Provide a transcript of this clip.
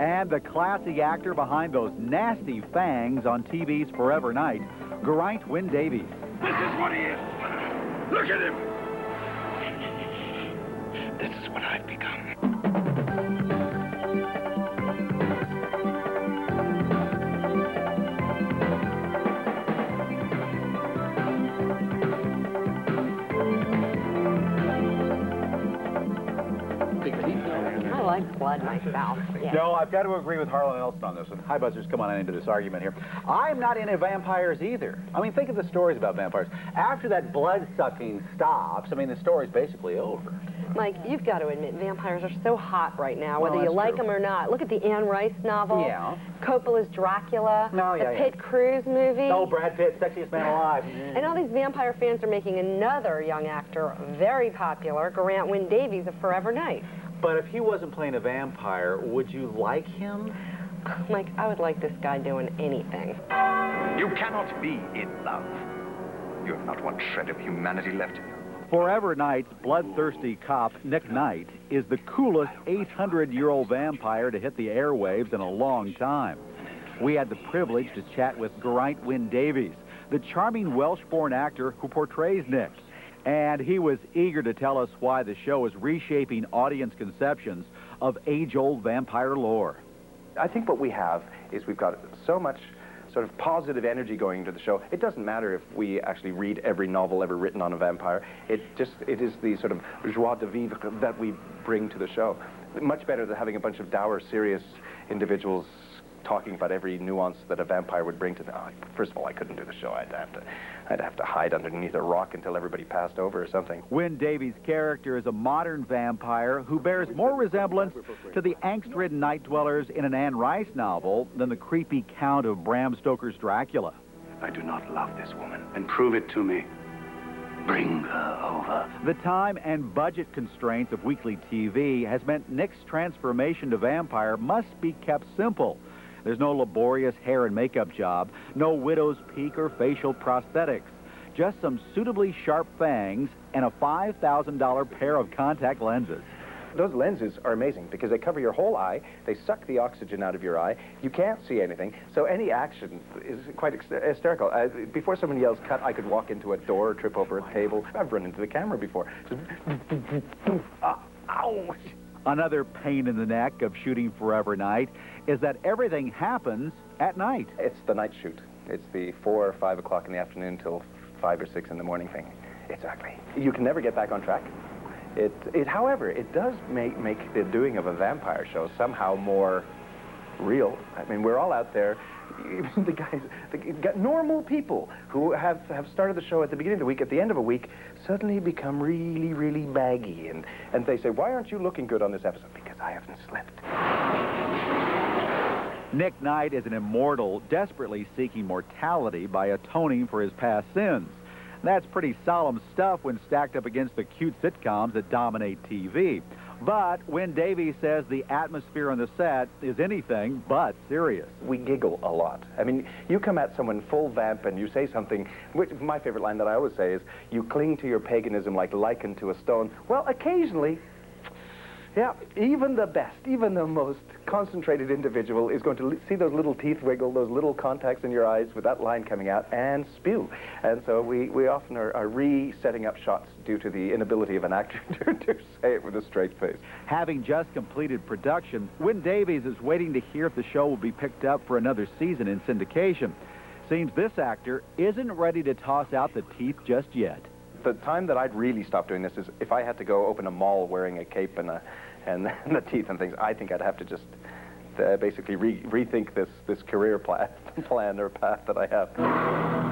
And the classy actor behind those nasty fangs on TV's Forever Knight, Geraint Wyn Davies. This is what he is. Look at him. This is what I've become. I like blood myself. Yeah. No, I've got to agree with Harlan Ellison on this one. Hi, Buzzers, come on into this argument here. I'm not into vampires either. I mean, think of the stories about vampires. After that blood-sucking stops, I mean, the story's basically over. Mike, you've got to admit, vampires are so hot right now, whether Well, you like true. them or not. Look at the Anne Rice novel. Yeah. Coppola's Dracula. No, yeah, the yeah. Pitt Cruz movie. Oh, Brad Pitt, sexiest man alive. And all these vampire fans are making another young actor very popular, Geraint Wyn Davies of Forever Knight. But if he wasn't playing a vampire, would you like him? Mike, I would like this guy doing anything. You cannot be in love. You have not one shred of humanity left in you. Forever Knight's bloodthirsty cop, Nick Knight, is the coolest 800-year-old vampire to hit the airwaves in a long time. We had the privilege to chat with Geraint Wyn Davies, the charming Welsh-born actor who portrays Nick. And he was eager to tell us why the show is reshaping audience conceptions of age-old vampire lore. I think what we have is we've got so much sort of positive energy going into the show. It doesn't matter if we actually read every novel ever written on a vampire. It is the sort of joie de vivre that we bring to the show. Much better than having a bunch of dour, serious individuals talking about every nuance that a vampire would bring to them. First of all, I couldn't do the show. I'd have to hide underneath a rock until everybody passed over or something. Wyn Davies' character is a modern vampire who bears more resemblance to the angst-ridden night dwellers in an Anne Rice novel than the creepy Count of Bram Stoker's Dracula. I do not love this woman, and prove it to me. Bring her over. The time and budget constraints of weekly TV has meant Nick's transformation to vampire must be kept simple. There's no laborious hair and makeup job, no widow's peak or facial prosthetics, just some suitably sharp fangs and a $5,000 pair of contact lenses. Those lenses are amazing because they cover your whole eye, they suck the oxygen out of your eye, you can't see anything, so any action is quite hysterical. Before someone yells cut, I could walk into a door or trip over a table. I've run into the camera before. Ow! Another pain in the neck of shooting Forever Knight is that everything happens at night. It's the night shoot. It's the 4 or 5 o'clock in the afternoon till 5 or 6 in the morning thing. It's ugly. You can never get back on track. However, it does make the doing of a vampire show somehow more real. I mean, we're all out there. The guys, normal people who have started the show at the beginning of the week, at the end of a week, suddenly become really, really baggy. And they say, why aren't you looking good on this episode? Because I haven't slept. Nick Knight is an immortal, desperately seeking mortality by atoning for his past sins. That's pretty solemn stuff when stacked up against the cute sitcoms that dominate TV. But Wyn Davies says the atmosphere on the set is anything but serious. We giggle a lot. I mean, you come at someone full vamp and you say something, which my favorite line that I always say is, you cling to your paganism like lichen to a stone. Well, occasionally, yeah, even the best, even the most concentrated individual is going to see those little teeth wiggle, those little contacts in your eyes with that line coming out and spew. And so we often are re-setting up shots due to the inability of an actor to say it with a straight face. Having just completed production, Wyn Davies is waiting to hear if the show will be picked up for another season in syndication. Seems this actor isn't ready to toss out the teeth just yet. The time that I'd really stop doing this is if I had to go open a mall wearing a cape and the teeth and things. I think I'd have to just basically rethink this career plan or path that I have.